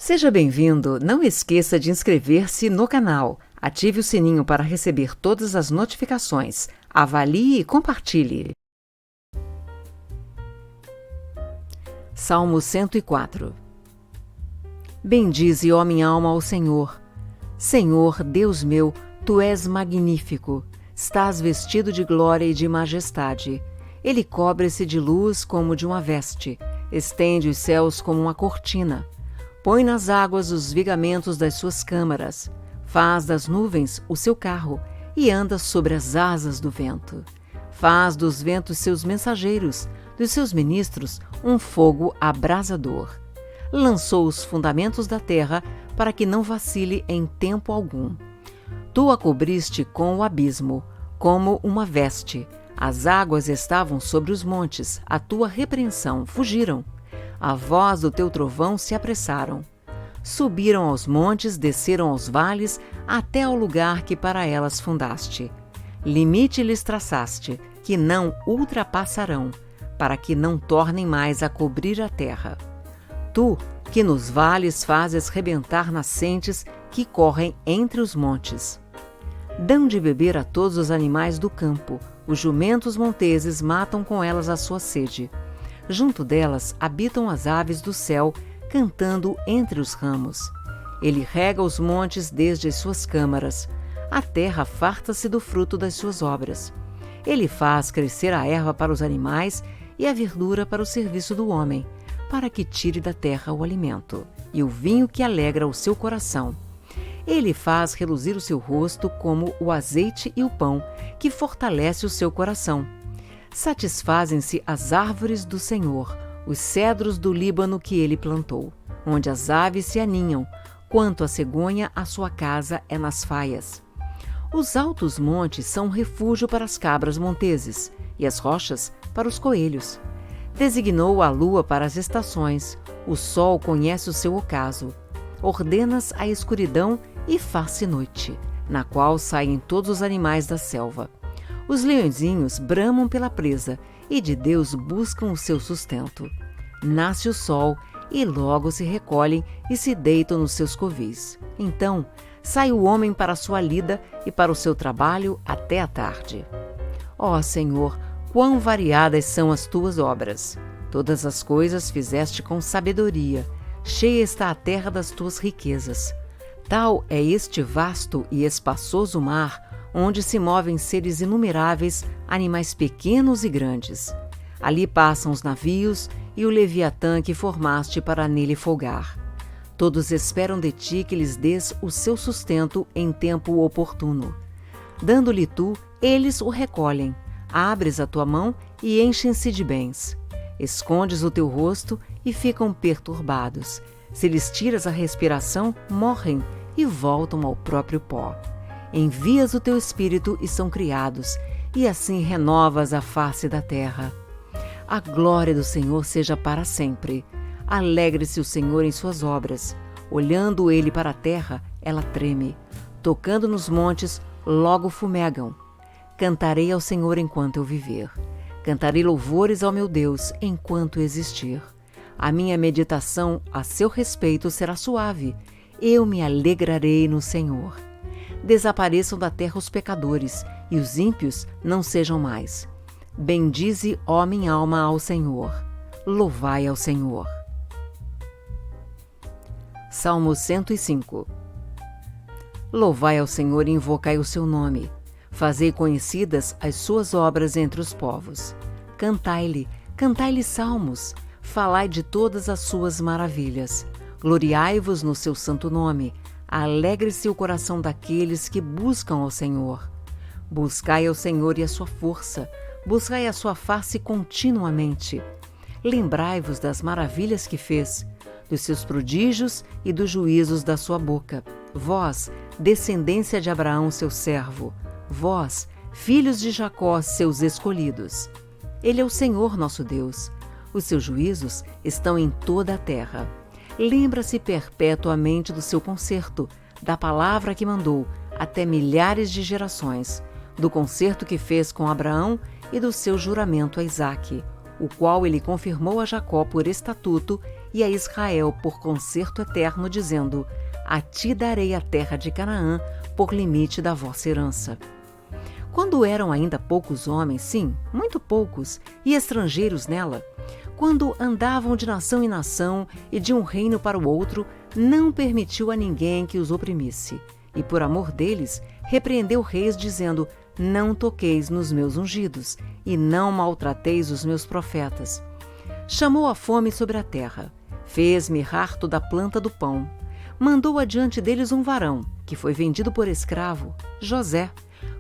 Seja bem-vindo! Não esqueça de inscrever-se no canal, ative o sininho para receber todas as notificações, avalie e compartilhe. Salmo 104. Bendize, ó minha alma, ao Senhor. Senhor, Deus meu, Tu és magnífico, estás vestido de glória e de majestade. Ele cobre-se de luz como de uma veste, estende os céus como uma cortina. Põe nas águas os vigamentos das suas câmaras, faz das nuvens o seu carro e anda sobre as asas do vento. Faz dos ventos seus mensageiros, dos seus ministros um fogo abrasador. Lançou os fundamentos da terra para que não vacile em tempo algum. Tu a cobriste com o abismo, como uma veste. As águas estavam sobre os montes, a tua repreensão fugiram. A voz do teu trovão se apressaram. Subiram aos montes, desceram aos vales, até ao lugar que para elas fundaste. Limite lhes traçaste, que não ultrapassarão, para que não tornem mais a cobrir a terra. Tu, que nos vales fazes rebentar nascentes que correm entre os montes. Dão de beber a todos os animais do campo, os jumentos monteses matam com elas a sua sede. Junto delas habitam as aves do céu, cantando entre os ramos. Ele rega os montes desde as suas câmaras. A terra farta-se do fruto das suas obras. Ele faz crescer a erva para os animais e a verdura para o serviço do homem, para que tire da terra o alimento, e o vinho que alegra o seu coração. Ele faz reluzir o seu rosto como o azeite e o pão, que fortalece o seu coração. Satisfazem-se as árvores do Senhor, os cedros do Líbano que ele plantou, onde as aves se aninham, quanto a cegonha, a sua casa é nas faias. Os altos montes são um refúgio para as cabras monteses, e as rochas para os coelhos. Designou a lua para as estações, o sol conhece o seu ocaso. Ordenas a escuridão e faz-se noite, na qual saem todos os animais da selva. Os leõezinhos bramam pela presa, e de Deus buscam o seu sustento. Nasce o sol, e logo se recolhem e se deitam nos seus covis. Então, sai o homem para a sua lida e para o seu trabalho até a tarde. Ó Senhor, quão variadas são as tuas obras! Todas as coisas fizeste com sabedoria, cheia está a terra das tuas riquezas. Tal é este vasto e espaçoso mar, onde se movem seres inumeráveis, animais pequenos e grandes. Ali passam os navios e o Leviatã que formaste para nele folgar. Todos esperam de ti que lhes dês o seu sustento em tempo oportuno. Dando-lhe tu, eles o recolhem. Abres a tua mão e enchem-se de bens. Escondes o teu rosto e ficam perturbados. Se lhes tiras a respiração, morrem e voltam ao próprio pó. Envias o teu espírito e são criados, e assim renovas a face da terra. A glória do Senhor seja para sempre. Alegre-se o Senhor em suas obras. Olhando ele para a terra, ela treme. Tocando nos montes, logo fumegam. Cantarei ao Senhor enquanto eu viver. Cantarei louvores ao meu Deus enquanto existir. A minha meditação a seu respeito será suave. Eu me alegrarei no Senhor. Desapareçam da terra os pecadores, e os ímpios não sejam mais. Bendize, ó minha alma, ao Senhor. Louvai ao Senhor. Salmo 105. Louvai ao Senhor e invocai o seu nome. Fazei conhecidas as suas obras entre os povos. Cantai-lhe salmos. Falai de todas as suas maravilhas. Gloriai-vos no seu santo nome. Alegre-se o coração daqueles que buscam ao Senhor. Buscai ao Senhor e a sua força. Buscai a sua face continuamente. Lembrai-vos das maravilhas que fez, dos seus prodígios e dos juízos da sua boca. Vós, descendência de Abraão, seu servo. Vós, filhos de Jacó, seus escolhidos. Ele é o Senhor nosso Deus. Os seus juízos estão em toda a terra. Lembra-se perpetuamente do seu concerto, da palavra que mandou, até milhares de gerações, do concerto que fez com Abraão e do seu juramento a Isaque, o qual ele confirmou a Jacó por estatuto e a Israel por concerto eterno, dizendo: a ti darei a terra de Canaã por limite da vossa herança. Quando eram ainda poucos homens, sim, muito poucos, e estrangeiros nela, quando andavam de nação em nação e de um reino para o outro, não permitiu a ninguém que os oprimisse. E por amor deles, repreendeu reis, dizendo: não toqueis nos meus ungidos, e não maltrateis os meus profetas. Chamou a fome sobre a terra, fez mirrar toda a planta do pão. Mandou adiante deles um varão, que foi vendido por escravo, José,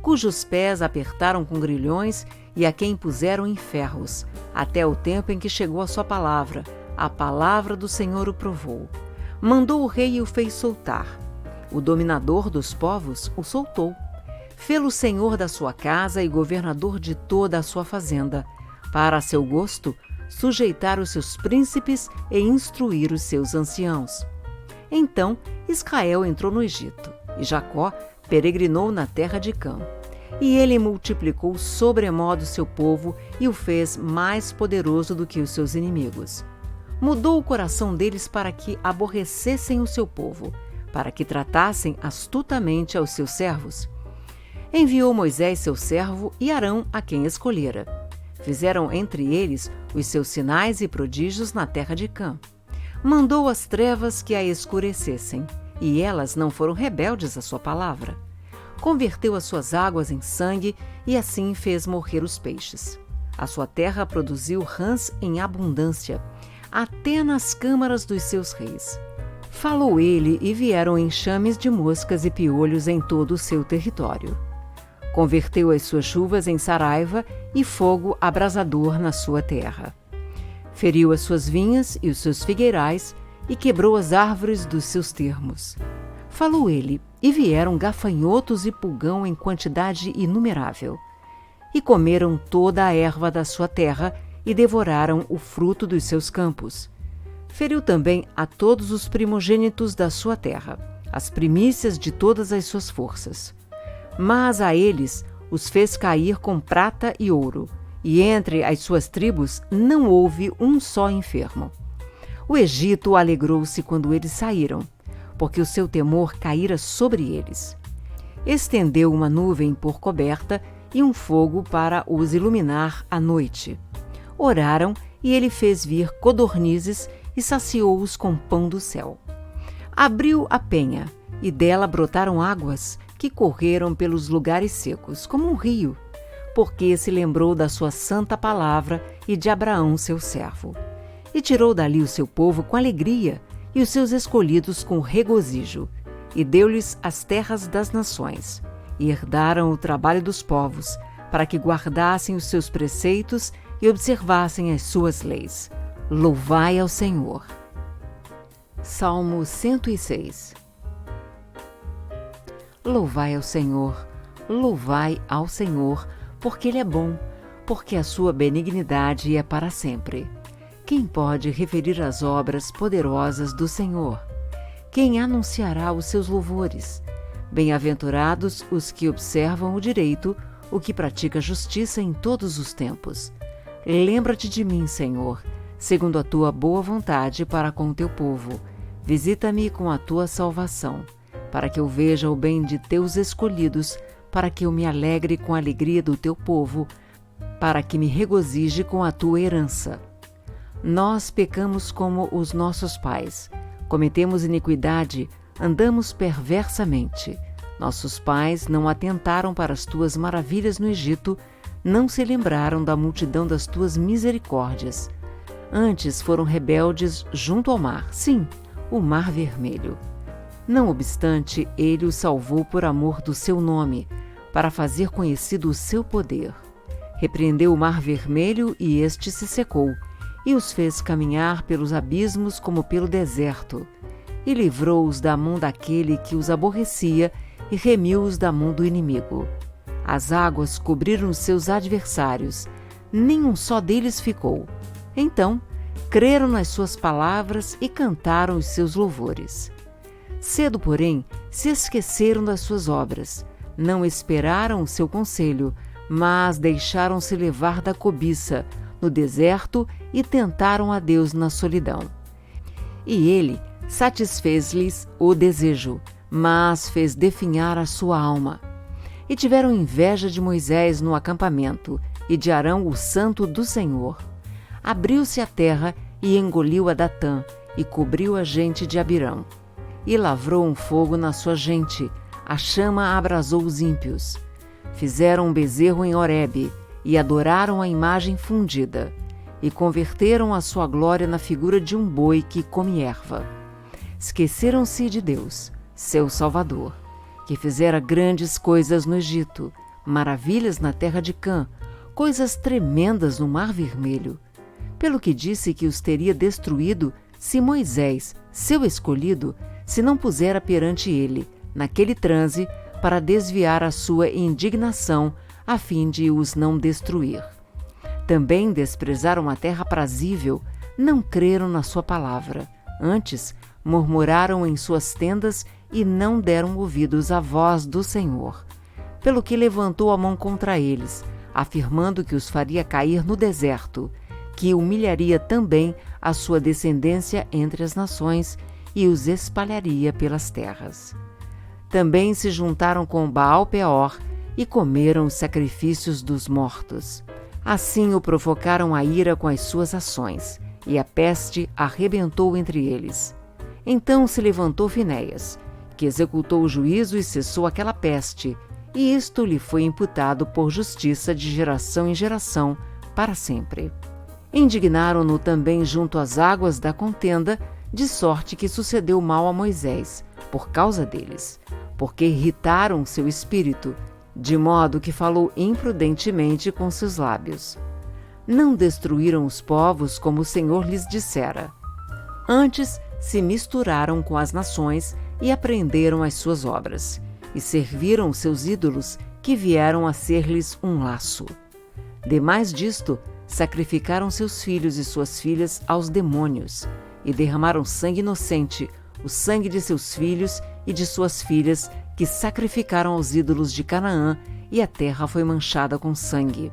cujos pés apertaram com grilhões e a quem puseram em ferros, até o tempo em que chegou a sua palavra. A palavra do Senhor o provou. Mandou o rei e o fez soltar. O dominador dos povos o soltou. Fê-lo senhor da sua casa e governador de toda a sua fazenda, para a seu gosto sujeitar os seus príncipes e instruir os seus anciãos. Então Israel entrou no Egito, e Jacó peregrinou na terra de Cã. E ele multiplicou sobremodo seu povo e o fez mais poderoso do que os seus inimigos. Mudou o coração deles para que aborrecessem o seu povo, para que tratassem astutamente aos seus servos. Enviou Moisés seu servo e Arão, a quem escolhera. Fizeram entre eles os seus sinais e prodígios na terra de Cã. Mandou as trevas que a escurecessem, e elas não foram rebeldes à sua palavra. Converteu as suas águas em sangue e assim fez morrer os peixes. A sua terra produziu rãs em abundância, até nas câmaras dos seus reis. Falou ele e vieram enxames de moscas e piolhos em todo o seu território. Converteu as suas chuvas em saraiva e fogo abrasador na sua terra. Feriu as suas vinhas e os seus figueirais e quebrou as árvores dos seus termos. Falou ele, e vieram gafanhotos e pulgão em quantidade inumerável. E comeram toda a erva da sua terra e devoraram o fruto dos seus campos. Feriu também a todos os primogênitos da sua terra, as primícias de todas as suas forças. Mas a eles os fez cair com prata e ouro, e entre as suas tribos não houve um só enfermo. O Egito alegrou-se quando eles saíram, porque o seu temor caíra sobre eles. Estendeu uma nuvem por coberta e um fogo para os iluminar à noite. Oraram e ele fez vir codornizes e saciou-os com pão do céu. Abriu a penha e dela brotaram águas que correram pelos lugares secos, como um rio, porque se lembrou da sua santa palavra e de Abraão seu servo. E tirou dali o seu povo com alegria e os seus escolhidos com regozijo, e deu-lhes as terras das nações, e herdaram o trabalho dos povos, para que guardassem os seus preceitos e observassem as suas leis. Louvai ao Senhor. Salmo 106. Louvai ao Senhor, porque Ele é bom, porque a sua benignidade é para sempre. Quem pode referir as obras poderosas do Senhor? Quem anunciará os seus louvores? Bem-aventurados os que observam o direito, o que pratica justiça em todos os tempos. Lembra-te de mim, Senhor, segundo a tua boa vontade para com o teu povo. Visita-me com a tua salvação, para que eu veja o bem de teus escolhidos, para que eu me alegre com a alegria do teu povo, para que me regozije com a tua herança. Nós pecamos como os nossos pais, cometemos iniquidade, andamos perversamente. Nossos pais não atentaram para as tuas maravilhas no Egito, não se lembraram da multidão das tuas misericórdias. Antes foram rebeldes junto ao mar, sim, o Mar Vermelho. Não obstante, ele os salvou por amor do seu nome, para fazer conhecido o seu poder. Repreendeu o Mar Vermelho e este se secou, e os fez caminhar pelos abismos como pelo deserto, e livrou-os da mão daquele que os aborrecia e remiu-os da mão do inimigo. As águas cobriram os seus adversários, nenhum só deles ficou. Então, creram nas suas palavras e cantaram os seus louvores. Cedo, porém, se esqueceram das suas obras, não esperaram o seu conselho, mas deixaram-se levar da cobiça no deserto e tentaram a Deus na solidão. E ele satisfez-lhes o desejo, mas fez definhar a sua alma. E tiveram inveja de Moisés no acampamento, e de Arão, o santo do Senhor. Abriu-se a terra e engoliu a Datã, e cobriu a gente de Abirão. E lavrou um fogo na sua gente, a chama abrasou os ímpios. Fizeram um bezerro em Horebe, e adoraram a imagem fundida, e converteram a sua glória na figura de um boi que come erva. Esqueceram-se de Deus, seu Salvador, que fizera grandes coisas no Egito, maravilhas na terra de Cã, coisas tremendas no Mar Vermelho. Pelo que disse que os teria destruído se Moisés, seu escolhido, se não pusera perante ele, naquele transe, para desviar a sua indignação, a fim de os não destruir. Também desprezaram a terra aprazível, não creram na sua palavra. Antes, murmuraram em suas tendas e não deram ouvidos à voz do Senhor. Pelo que levantou a mão contra eles, afirmando que os faria cair no deserto, que humilharia também a sua descendência entre as nações e os espalharia pelas terras. Também se juntaram com Baal-Peor e comeram os sacrifícios dos mortos. Assim o provocaram a ira com as suas ações, e a peste arrebentou entre eles. Então se levantou Finéias, que executou o juízo e cessou aquela peste, e isto lhe foi imputado por justiça de geração em geração, para sempre. Indignaram-no também junto às águas da contenda, de sorte que sucedeu mal a Moisés, por causa deles, porque irritaram seu espírito, de modo que falou imprudentemente com seus lábios. Não destruíram os povos como o Senhor lhes dissera. Antes se misturaram com as nações e aprenderam as suas obras, e serviram seus ídolos, que vieram a ser-lhes um laço. Demais disto, sacrificaram seus filhos e suas filhas aos demônios, e derramaram sangue inocente, o sangue de seus filhos e de suas filhas, que sacrificaram aos ídolos de Canaã, e a terra foi manchada com sangue.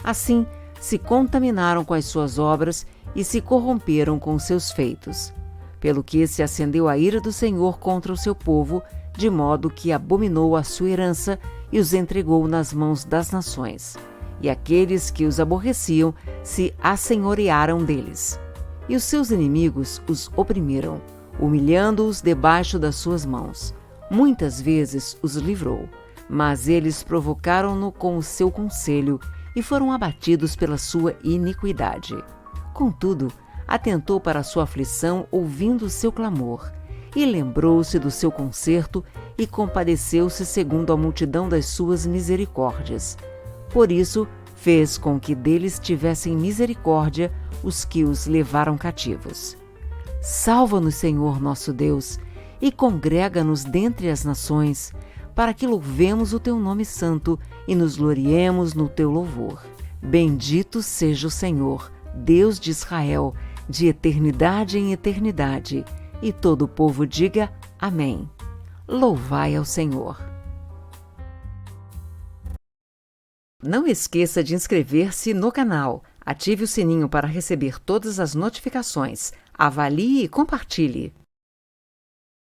Assim, se contaminaram com as suas obras e se corromperam com os seus feitos. Pelo que se acendeu a ira do Senhor contra o seu povo, de modo que abominou a sua herança e os entregou nas mãos das nações. E aqueles que os aborreciam se assenhorearam deles. E os seus inimigos os oprimiram, humilhando-os debaixo das suas mãos. Muitas vezes os livrou, mas eles provocaram-no com o seu conselho e foram abatidos pela sua iniquidade. Contudo, atentou para a sua aflição, ouvindo o seu clamor, e lembrou-se do seu conserto e compadeceu-se segundo a multidão das suas misericórdias. Por isso, fez com que deles tivessem misericórdia os que os levaram cativos. Salva-nos, Senhor nosso Deus, e congrega-nos dentre as nações, para que louvemos o teu nome santo e nos gloriemos no teu louvor. Bendito seja o Senhor, Deus de Israel, de eternidade em eternidade. E todo o povo diga amém. Louvai ao Senhor. Não esqueça de inscrever-se no canal, ative o sininho para receber todas as notificações, avalie e compartilhe.